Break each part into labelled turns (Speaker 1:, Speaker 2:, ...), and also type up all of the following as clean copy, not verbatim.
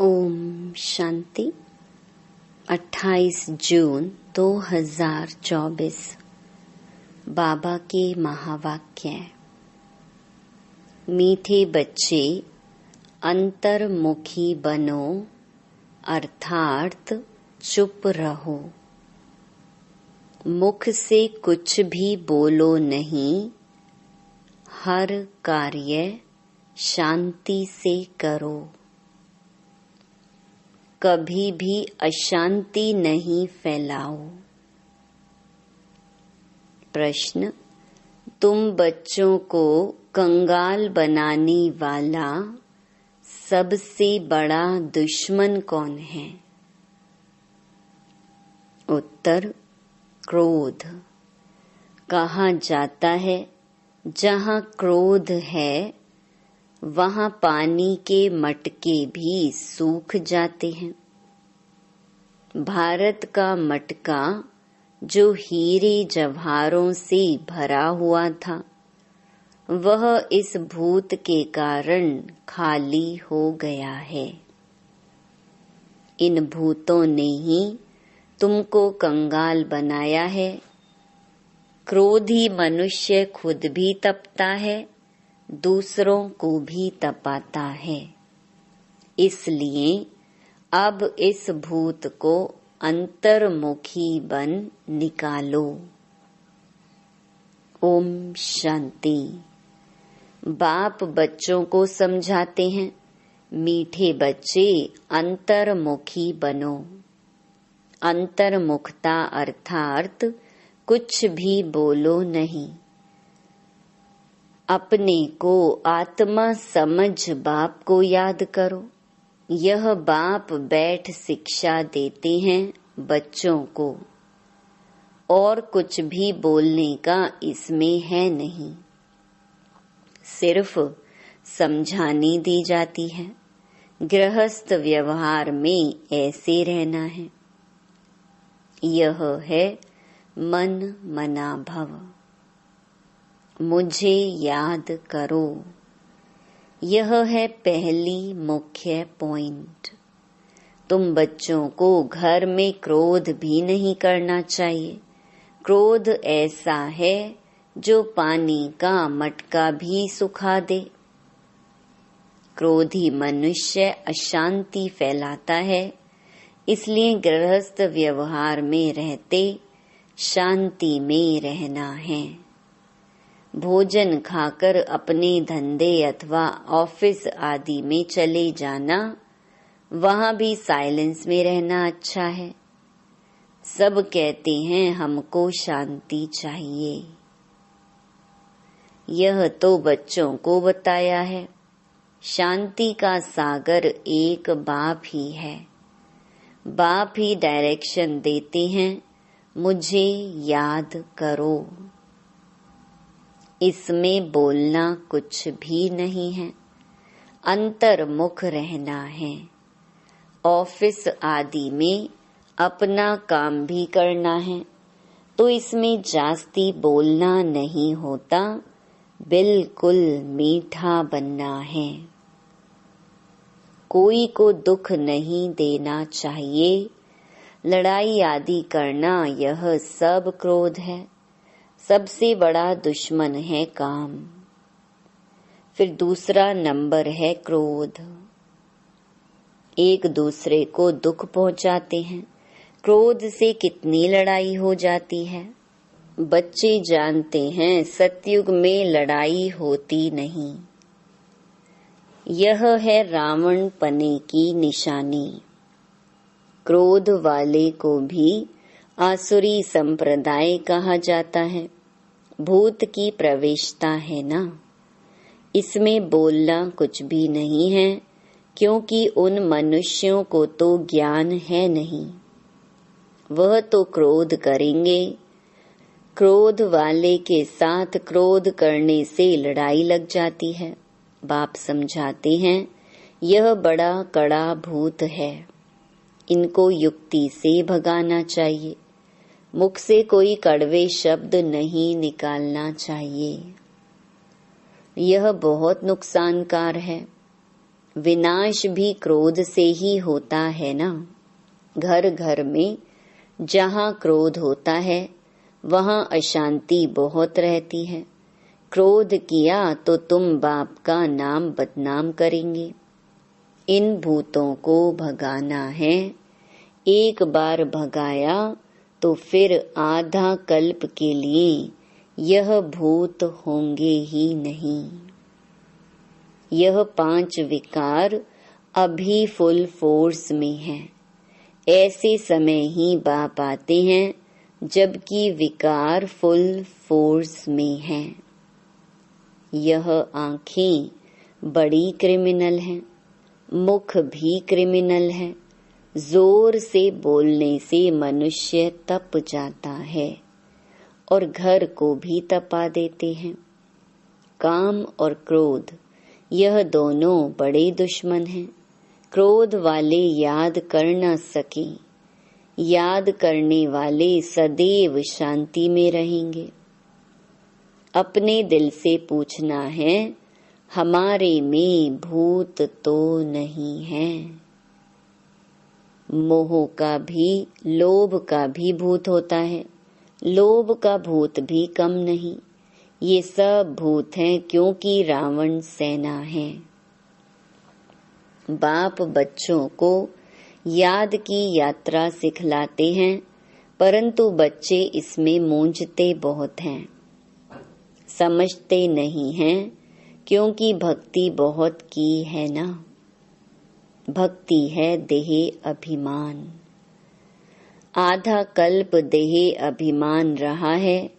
Speaker 1: ओम शांति। 28 जून 2024 बाबा के महावाक्य। मीठे बच्चे अंतर्मुखी बनो अर्थात चुप रहो। मुख से कुछ भी बोलो नहीं, हर कार्य शांति से करो। कभी भी अशांति नहीं फैलाओ। प्रश्न: तुम बच्चों को कंगाल बनाने वाला सबसे बड़ा दुश्मन कौन है? उत्तर: क्रोध। कहा जाता है, जहाँ क्रोध है वहाँ पानी के मटके भी सूख जाते हैं। भारत का मटका जो हीरे जवाहरों से भरा हुआ था, वह इस भूत के कारण खाली हो गया है। इन भूतों ने ही तुमको कंगाल बनाया है। क्रोधी मनुष्य खुद भी तपता है, दूसरों को भी तपाता है। इसलिए अब इस भूत को अंतर्मुखी बन निकालो। ओम शांति। बाप बच्चों को समझाते हैं, मीठे बच्चे अंतर्मुखी बनो। अंतर्मुखता अर्थात कुछ भी बोलो नहीं। अपने को आत्मा समझ बाप को याद करो। यह बाप बैठ शिक्षा देते हैं बच्चों को, और कुछ भी बोलने का इसमें है नहीं। सिर्फ समझानी दी जाती है। गृहस्थ व्यवहार में ऐसे रहना है। यह है मन मना भव। मुझे याद करो। यह है पहली मुख्य पॉइंट। तुम बच्चों को घर में क्रोध भी नहीं करना चाहिए। क्रोध ऐसा है जो पानी का मटका भी सुखा दे। क्रोधी मनुष्य अशांति फैलाता है। इसलिए गृहस्थ व्यवहार में रहते शांति में रहना है। भोजन खाकर अपने धंधे अथवा ऑफिस आदि में चले जाना, वहाँ भी साइलेंस में रहना अच्छा है। सब कहते हैं हमको शांति चाहिए। यह तो बच्चों को बताया है। शांति का सागर एक बाप ही है। बाप ही डायरेक्शन देते हैं, मुझे याद करो। इसमें बोलना कुछ भी नहीं है। अंतर्मुख रहना है। ऑफिस आदि में अपना काम भी करना है, तो इसमें जास्ती बोलना नहीं होता। बिल्कुल मीठा बनना है। कोई को दुख नहीं देना चाहिए। लड़ाई आदि करना, यह सब क्रोध है। सबसे बड़ा दुश्मन है काम। फिर दूसरा नंबर है क्रोध। एक दूसरे को दुख पहुंचाते हैं। क्रोध से कितनी लड़ाई हो जाती है। बच्चे जानते हैं सतयुग में लड़ाई होती नहीं। यह है रावण पने की निशानी। क्रोध वाले को भी आसुरी संप्रदाय कहा जाता है। भूत की प्रवेशता है ना। इसमें बोलना कुछ भी नहीं है, क्योंकि उन मनुष्यों को तो ज्ञान है नहीं। वह तो क्रोध करेंगे। क्रोध वाले के साथ क्रोध करने से लड़ाई लग जाती है। बाप समझाते हैं, यह बड़ा कड़ा भूत है। इनको युक्ति से भगाना चाहिए। मुख से कोई कड़वे शब्द नहीं निकालना चाहिए। यह बहुत नुकसानकार है। विनाश भी क्रोध से ही होता है ना। घर घर में जहाँ क्रोध होता है वहाँ अशांति बहुत रहती है। क्रोध किया तो तुम बाप का नाम बदनाम करेंगे। इन भूतों को भगाना है। एक बार भगाया तो फिर आधा कल्प के लिए यह भूत होंगे ही नहीं। यह 5 विकार अभी फुल फोर्स में हैं। ऐसे समय ही बाप आते हैं जबकि विकार फुल फोर्स में हैं। यह आँखें बड़ी क्रिमिनल हैं, मुख भी क्रिमिनल है। जोर से बोलने से मनुष्य तप जाता है और घर को भी तपा देते हैं। काम और क्रोध यह दोनों बड़े दुश्मन हैं। क्रोध वाले याद कर न सके, याद करने वाले सदैव शांति में रहेंगे। अपने दिल से पूछना है, हमारे में भूत तो नहीं है। मोह का भी लोभ का भी भूत होता है। लोभ का भूत भी कम नहीं। ये सब भूत हैं क्योंकि रावण सेना है। बाप बच्चों को याद की यात्रा सिखलाते हैं, परंतु बच्चे इसमें मूंझते बहुत हैं, समझते नहीं हैं, क्योंकि भक्ति बहुत की है ना। भक्ति है देह अभिमान। आधा कल्प देह अभिमान रहा है।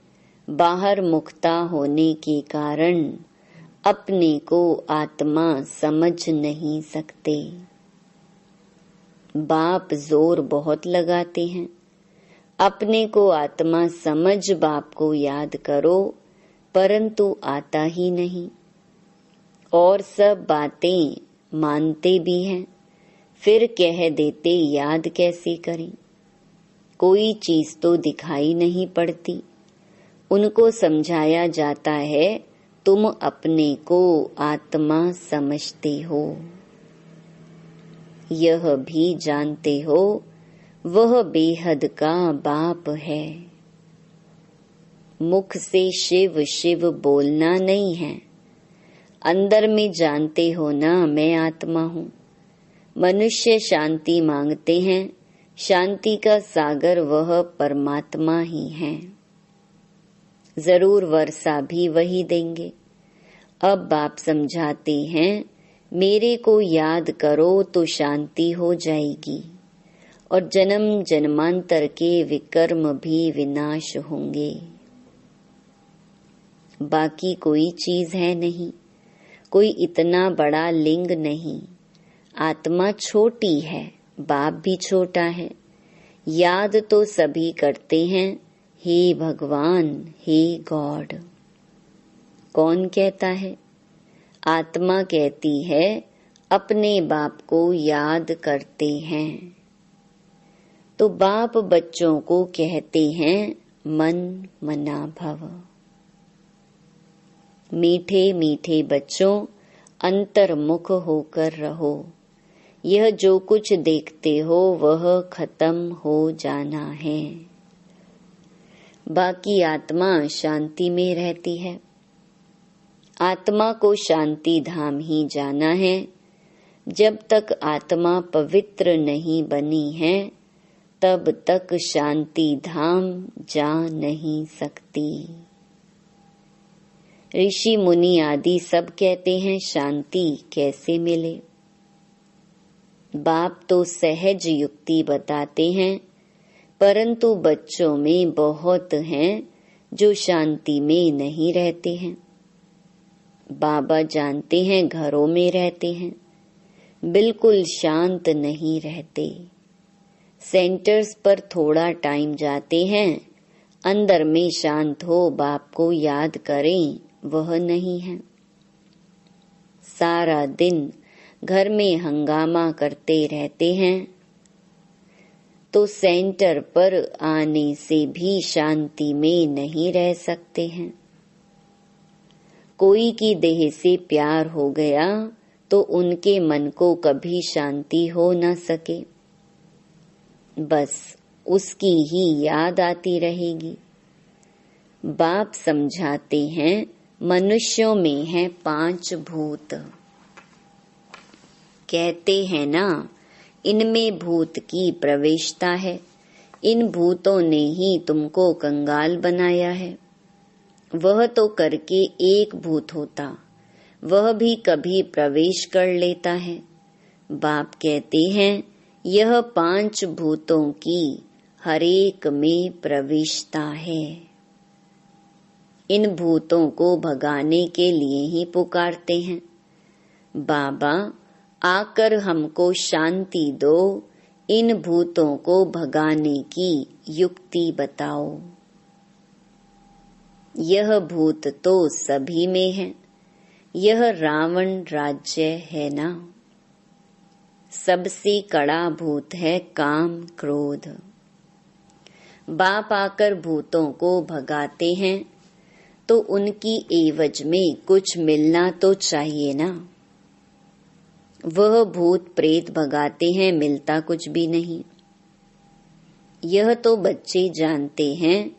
Speaker 1: बाहर मुक्ता होने के कारण अपने को आत्मा समझ नहीं सकते। बाप जोर बहुत लगाते हैं, अपने को आत्मा समझ बाप को याद करो, परंतु आता ही नहीं। और सब बातें मानते भी हैं, फिर कह देते याद कैसे करें। कोई चीज तो दिखाई नहीं पड़ती। उनको समझाया जाता है, तुम अपने को आत्मा समझते हो, यह भी जानते हो वह बेहद का बाप है। मुख से शिव शिव बोलना नहीं है, अंदर में जानते हो ना मैं आत्मा हूँ। मनुष्य शांति मांगते हैं, शांति का सागर वह परमात्मा ही है। जरूर वर्षा भी वही देंगे। अब बाप समझाते हैं, मेरे को याद करो तो शांति हो जाएगी और जन्म जन्मांतर के विकर्म भी विनाश होंगे। बाकी कोई चीज है नहीं, कोई इतना बड़ा लिंग नहीं। आत्मा छोटी है, बाप भी छोटा है। याद तो सभी करते हैं, हे भगवान, हे गॉड। कौन कहता है? आत्मा कहती है, अपने बाप को याद करते हैं। तो बाप बच्चों को कहते हैं, मन मना भव। मीठे मीठे बच्चों, अंतर्मुख होकर रहो। यह जो कुछ देखते हो वह खत्म हो जाना है। बाकी आत्मा शांति में रहती है। आत्मा को शांति धाम ही जाना है। जब तक आत्मा पवित्र नहीं बनी है, तब तक शांति धाम जा नहीं सकती। ऋषि मुनि आदि सब कहते हैं शांति कैसे मिले। बाप तो सहज युक्ति बताते हैं, परंतु बच्चों में बहुत हैं जो शांति में नहीं रहते हैं। बाबा जानते हैं घरों में रहते हैं, बिल्कुल शांत नहीं रहते। सेंटर्स पर थोड़ा टाइम जाते हैं, अंदर में शांत हो बाप को याद करें, वह नहीं है। सारा दिन घर में हंगामा करते रहते हैं, तो सेंटर पर आने से भी शांति में नहीं रह सकते हैं। कोई की देह से प्यार हो गया तो उनके मन को कभी शांति हो न सके। बस उसकी ही याद आती रहेगी। बाप समझाते हैं, मनुष्यों में है 5 भूत। कहते हैं ना, इनमें भूत की प्रवेशता है। इन भूतों ने ही तुमको कंगाल बनाया है। वह तो करके एक भूत होता, वह भी कभी प्रवेश कर लेता है। बाप कहते हैं, यह 5 भूतों की हरेक में प्रवेशता है। इन भूतों को भगाने के लिए ही पुकारते हैं, बाबा आकर हमको शांति दो, इन भूतों को भगाने की युक्ति बताओ। यह भूत तो सभी में है। यह रावण राज्य है ना। सबसे कड़ा भूत है काम क्रोध। बाप आकर भूतों को भगाते हैं तो उनकी एवज में कुछ मिलना तो चाहिए ना। वह भूत प्रेत भगाते हैं, मिलता कुछ भी नहीं। यह तो बच्चे जानते हैं,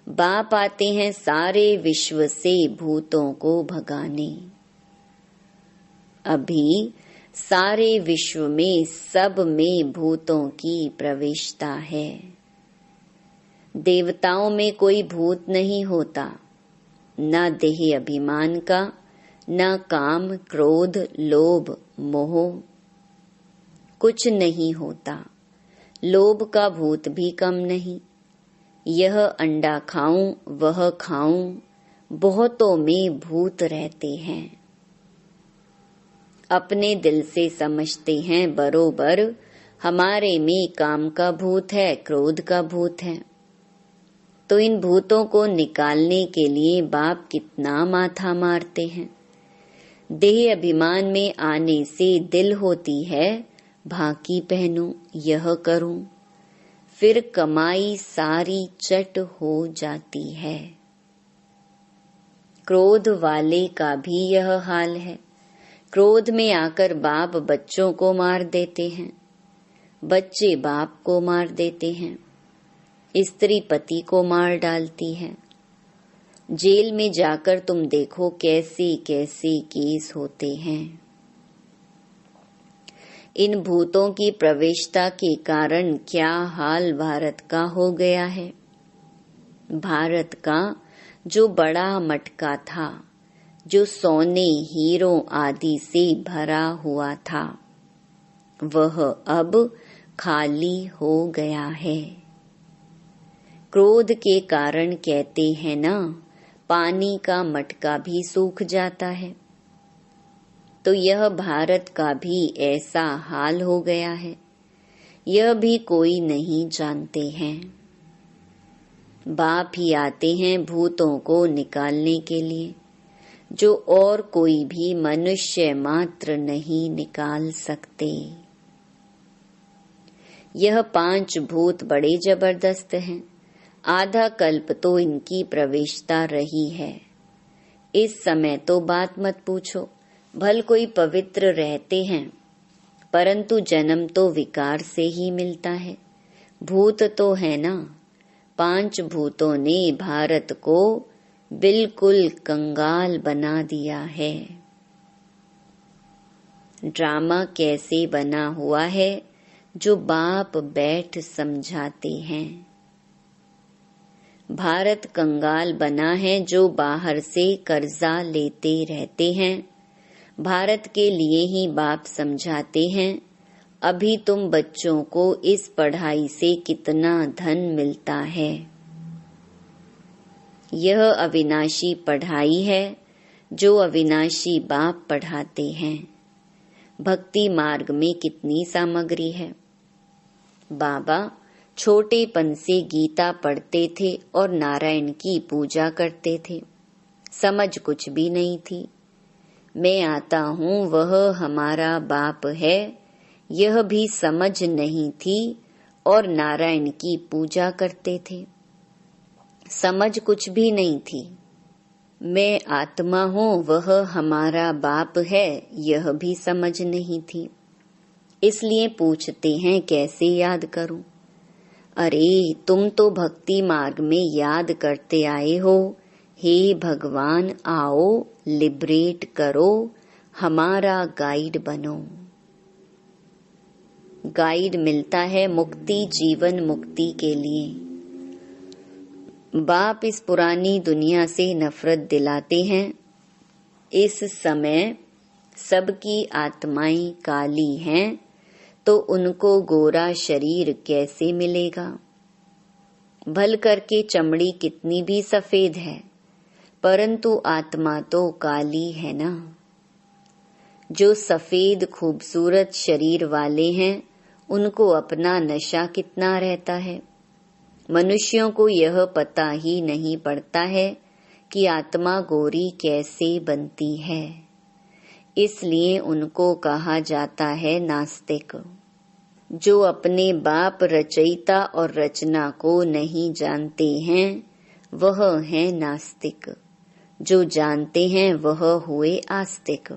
Speaker 1: बाप आते हैं सारे विश्व से भूतों को भगाने। अभी सारे विश्व में सब में भूतों की प्रवेशता है। देवताओं में कोई भूत नहीं होता, न देह अभिमान का, न काम क्रोध लोभ मोह, कुछ नहीं होता। लोभ का भूत भी कम नहीं। यह अंडा खाऊं वह खाऊं, बहुतों में भूत रहते हैं। अपने दिल से समझते हैं बरोबर हमारे में काम का भूत है, क्रोध का भूत है। तो इन भूतों को निकालने के लिए बाप कितना माथा मारते हैं। देह अभिमान में आने से दिल होती है, भाकी पहनूं यह करूं, फिर कमाई सारी चट हो जाती है। क्रोध वाले का भी यह हाल है। क्रोध में आकर बाप बच्चों को मार देते हैं, बच्चे बाप को मार देते हैं, स्त्री पति को मार डालती है। जेल में जाकर तुम देखो कैसे कैसे केस होते हैं। इन भूतों की प्रवेशता के कारण क्या हाल भारत का हो गया है। भारत का जो बड़ा मटका था, जो सोने हीरों आदि से भरा हुआ था, वह अब खाली हो गया है। क्रोध के कारण कहते हैं ना, पानी का मटका भी सूख जाता है। तो यह भारत का भी ऐसा हाल हो गया है। यह भी कोई नहीं जानते हैं। बाप ही आते हैं भूतों को निकालने के लिए, जो और कोई भी मनुष्य मात्र नहीं निकाल सकते। यह 5 भूत बड़े जबरदस्त हैं। आधा कल्प तो इनकी प्रवेशता रही है। इस समय तो बात मत पूछो, भल कोई पवित्र रहते हैं, परंतु जन्म तो विकार से ही मिलता है। भूत तो है ना। 5 भूतों ने भारत को बिल्कुल कंगाल बना दिया है। ड्रामा कैसे बना हुआ है, जो बाप बैठ समझाते हैं। भारत कंगाल बना है, जो बाहर से कर्जा लेते रहते हैं। भारत के लिए ही बाप समझाते हैं, अभी तुम बच्चों को इस पढ़ाई से कितना धन मिलता है। यह अविनाशी पढ़ाई है, जो अविनाशी बाप पढ़ाते हैं। भक्ति मार्ग में कितनी सामग्री है। बाबा छोटेपन से गीता पढ़ते थे और नारायण की पूजा करते थे। समझ कुछ भी नहीं थी। मैं आता हूँ, वह हमारा बाप है, यह भी समझ नहीं थी और नारायण की पूजा करते थे। समझ कुछ भी नहीं थी। मैं आत्मा हूँ, वह हमारा बाप है, यह भी समझ नहीं थी। इसलिए पूछते हैं कैसे याद करूं। अरे तुम तो भक्ति मार्ग में याद करते आए हो। हे भगवान, आओ लिबरेट करो, हमारा गाइड बनो। गाइड मिलता है मुक्ति, जीवन मुक्ति के लिए। बाप इस पुरानी दुनिया से नफरत दिलाते हैं। इस समय सबकी आत्माएं काली हैं, तो उनको गोरा शरीर कैसे मिलेगा। भल करके चमड़ी कितनी भी सफेद है, परंतु आत्मा तो काली है ना। जो सफेद खूबसूरत शरीर वाले हैं, उनको अपना नशा कितना रहता है। मनुष्यों को यह पता ही नहीं पड़ता है कि आत्मा गोरी कैसे बनती है। इसलिए उनको कहा जाता है नास्तिक। जो अपने बाप रचयिता और रचना को नहीं जानते हैं, वह है नास्तिक। जो जानते हैं वह हुए आस्तिक।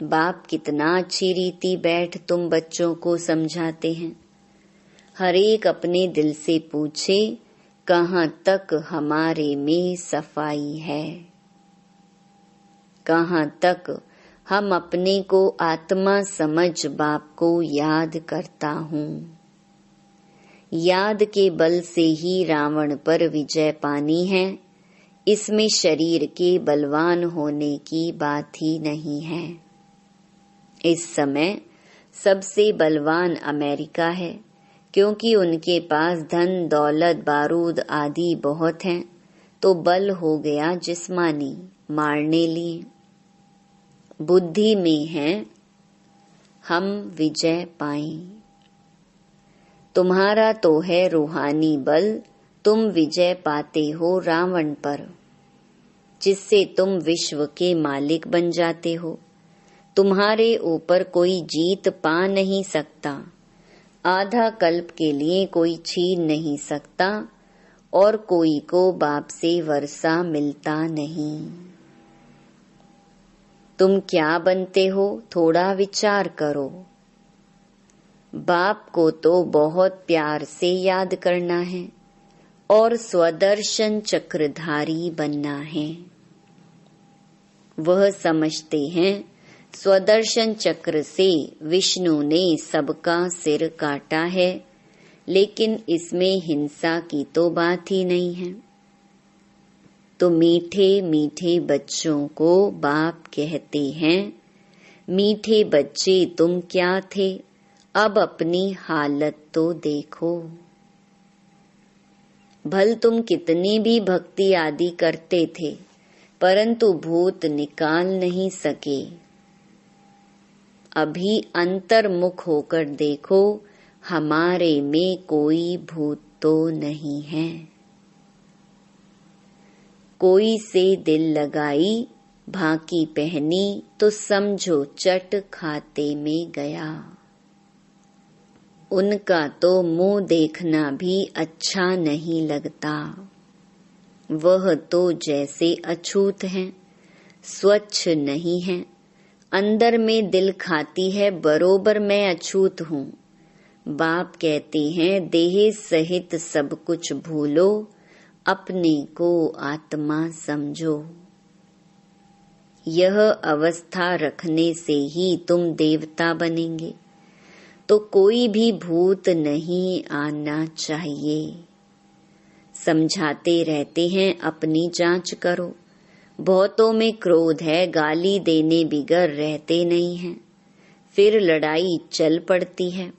Speaker 1: बाप कितना अच्छी रीति बैठ तुम बच्चों को समझाते हैं। हर एक अपने दिल से पूछे, कहाँ तक हमारे में सफाई है। कहाँ तक हम अपने को आत्मा समझ बाप को याद करता हूँ। याद के बल से ही रावण पर विजय पानी है। इसमें शरीर के बलवान होने की बात ही नहीं है। इस समय सबसे बलवान अमेरिका है, क्योंकि उनके पास धन दौलत बारूद आदि बहुत हैं, तो बल हो गया जिस्मानी, मारने लिए। बुद्धि में है हम विजय पाएं। तुम्हारा तो है रूहानी बल, तुम विजय पाते हो रावण पर, जिससे तुम विश्व के मालिक बन जाते हो। तुम्हारे ऊपर कोई जीत पा नहीं सकता। आधा कल्प के लिए कोई छीन नहीं सकता, और कोई को बाप से वर्षा मिलता नहीं। तुम क्या बनते हो, थोड़ा विचार करो। बाप को तो बहुत प्यार से याद करना है और स्वदर्शन चक्रधारी बनना है। वह समझते हैं स्वदर्शन चक्र से विष्णु ने सबका सिर काटा है, लेकिन इसमें हिंसा की तो बात ही नहीं है। तो मीठे मीठे बच्चों को बाप कहते हैं, मीठे बच्चे तुम क्या थे, अब अपनी हालत तो देखो। भल तुम कितनी भी भक्ति आदि करते थे, परंतु भूत निकाल नहीं सके। अभी अंतर्मुख होकर देखो, हमारे में कोई भूत तो नहीं है। कोई से दिल लगाई, भाकी पहनी, तो समझो चट खाते में गया। उनका तो मुंह देखना भी अच्छा नहीं लगता। वह तो जैसे अछूत हैं, स्वच्छ नहीं हैं। अंदर में दिल खाती है, बरोबर मैं अछूत हूँ। बाप कहते हैं देह सहित सब कुछ भूलो, अपने को आत्मा समझो। यह अवस्था रखने से ही तुम देवता बनेंगे, तो कोई भी भूत नहीं आना चाहिए। समझाते रहते हैं अपनी जांच करो। बहुतों में क्रोध है, गाली देने बिगर रहते नहीं हैं, फिर लड़ाई चल पड़ती है।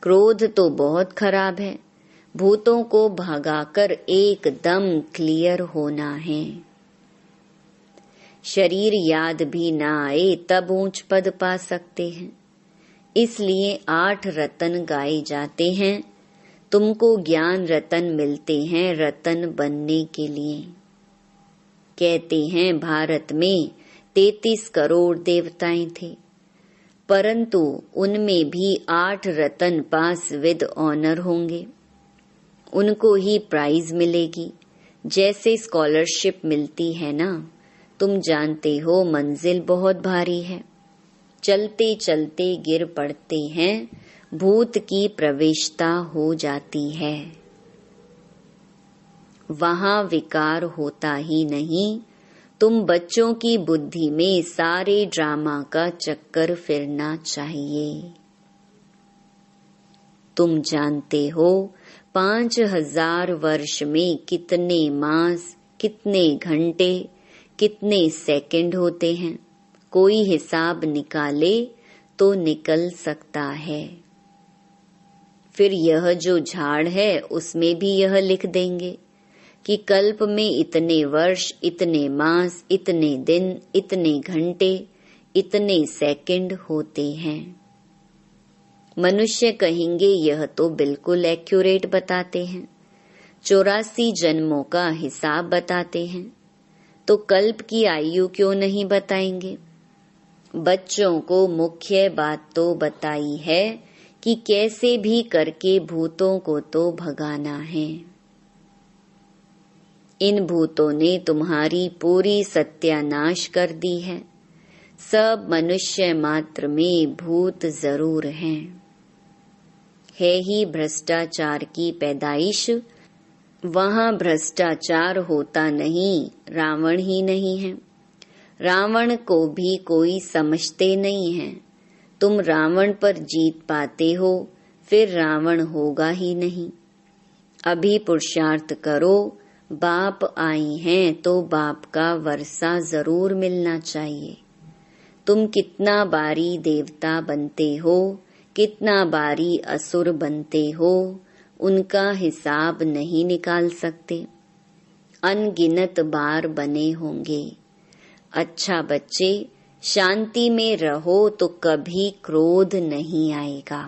Speaker 1: क्रोध तो बहुत खराब है। भूतों को भगाकर एकदम क्लियर होना है। शरीर याद भी ना आए तब ऊंच पद पा सकते हैं। इसलिए 8 रतन गाए जाते हैं। तुमको ज्ञान रतन मिलते हैं रतन बनने के लिए। कहते हैं भारत में 33 करोड़ देवताएं थे, परंतु उनमें भी 8 रतन पास विद ऑनर होंगे। उनको ही प्राइज मिलेगी। जैसे स्कॉलरशिप मिलती है ना, तुम जानते हो मंजिल बहुत भारी है, चलते चलते गिर पड़ते हैं, भूत की प्रवेशता हो जाती है। वहां विकार होता ही नहीं। तुम बच्चों की बुद्धि में सारे ड्रामा का चक्कर फिरना चाहिए। तुम जानते हो 5000 वर्ष में कितने मास, कितने घंटे, कितने सेकंड होते हैं? कोई हिसाब निकाले तो निकल सकता है। फिर यह जो झाड़ है उसमें भी यह लिख देंगे कि कल्प में इतने वर्ष, इतने मास, इतने दिन, इतने घंटे, इतने सेकंड होते हैं। मनुष्य कहेंगे यह तो बिल्कुल एक्यूरेट बताते हैं, 84 जन्मों का हिसाब बताते हैं, तो कल्प की आयु क्यों नहीं बताएंगे? बच्चों को मुख्य बात तो बताई है कि कैसे भी करके भूतों को तो भगाना है। इन भूतों ने तुम्हारी पूरी सत्यानाश कर दी है। सब मनुष्य मात्र में भूत जरूर हैं। है ही भ्रष्टाचार की पैदाइश, वहां भ्रष्टाचार होता नहीं, रावण ही नहीं है। रावण को भी कोई समझते नहीं है। तुम रावण पर जीत पाते हो, फिर रावण होगा ही नहीं। अभी पुरुषार्थ करो, बाप आई हैं तो बाप का वर्षा जरूर मिलना चाहिए। तुम कितना बारी देवता बनते हो, कितना बारी असुर बनते हो, उनका हिसाब नहीं निकाल सकते। अनगिनत बार बने होंगे। अच्छा बच्चे, शांति में रहो तो कभी क्रोध नहीं आएगा।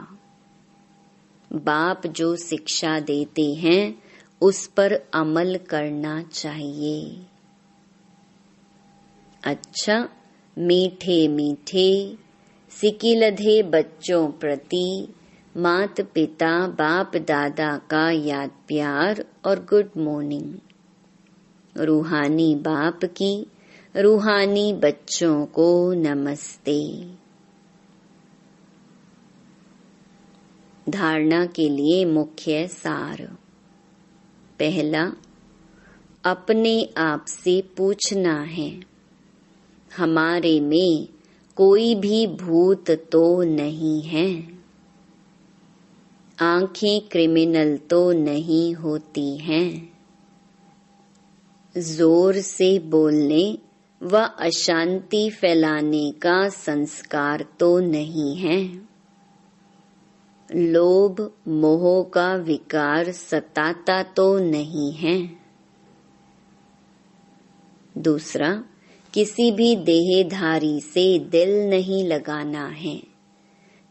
Speaker 1: बाप जो शिक्षा देते हैं उस पर अमल करना चाहिए। अच्छा, मीठे मीठे सिकिलधे बच्चों प्रति मात पिता बाप दादा का याद प्यार और गुड मॉर्निंग। रूहानी बाप की रूहानी बच्चों को नमस्ते। धारणा के लिए मुख्य सार। पहला, अपने आप से पूछना है, हमारे में कोई भी भूत तो नहीं है। आंखें क्रिमिनल तो नहीं होती हैं। जोर से बोलने व अशांति फैलाने का संस्कार तो नहीं है। लोभ मोह का विकार सताता तो नहीं है। दूसरा, किसी भी देहधारी से दिल नहीं लगाना है।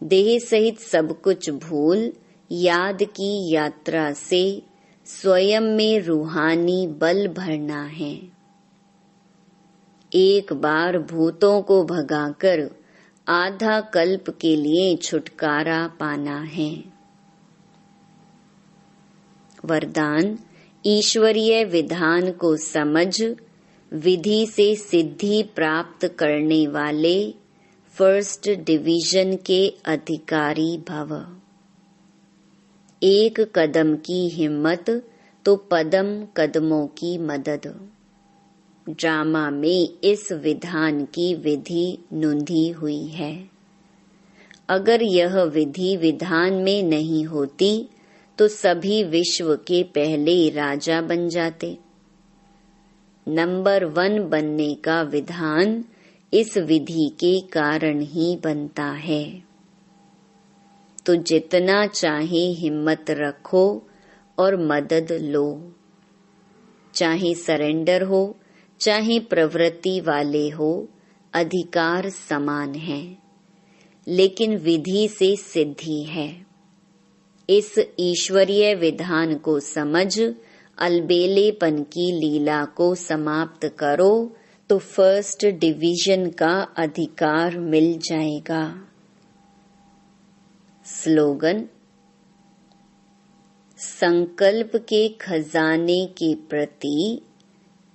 Speaker 1: देह सहित सब कुछ भूल याद की यात्रा से स्वयं में रूहानी बल भरना है। एक बार भूतों को भगाकर आधा कल्प के लिए छुटकारा पाना है। वरदान, ईश्वरीय विधान को समझ विधि से सिद्धि प्राप्त करने वाले फर्स्ट डिवीजन के अधिकारी भव। एक कदम की हिम्मत तो पदम कदमों की मदद। ड्रामा में इस विधान की विधि नूंधी हुई है। अगर यह विधि विधान में नहीं होती तो सभी विश्व के पहले राजा बन जाते। नंबर 1 बनने का विधान इस विधि के कारण ही बनता है। तो जितना चाहे हिम्मत रखो और मदद लो। चाहे सरेंडर हो, चाहे प्रवृत्ति वाले हो, अधिकार समान है, लेकिन विधि से सिद्धि है। इस ईश्वरीय विधान को समझ अलबेलेपन की लीला को समाप्त करो तो फर्स्ट डिवीजन का अधिकार मिल जाएगा। स्लोगन, संकल्प के खजाने के प्रति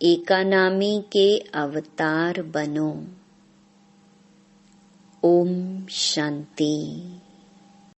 Speaker 1: एकानामी के अवतार बनो। ओम शांति।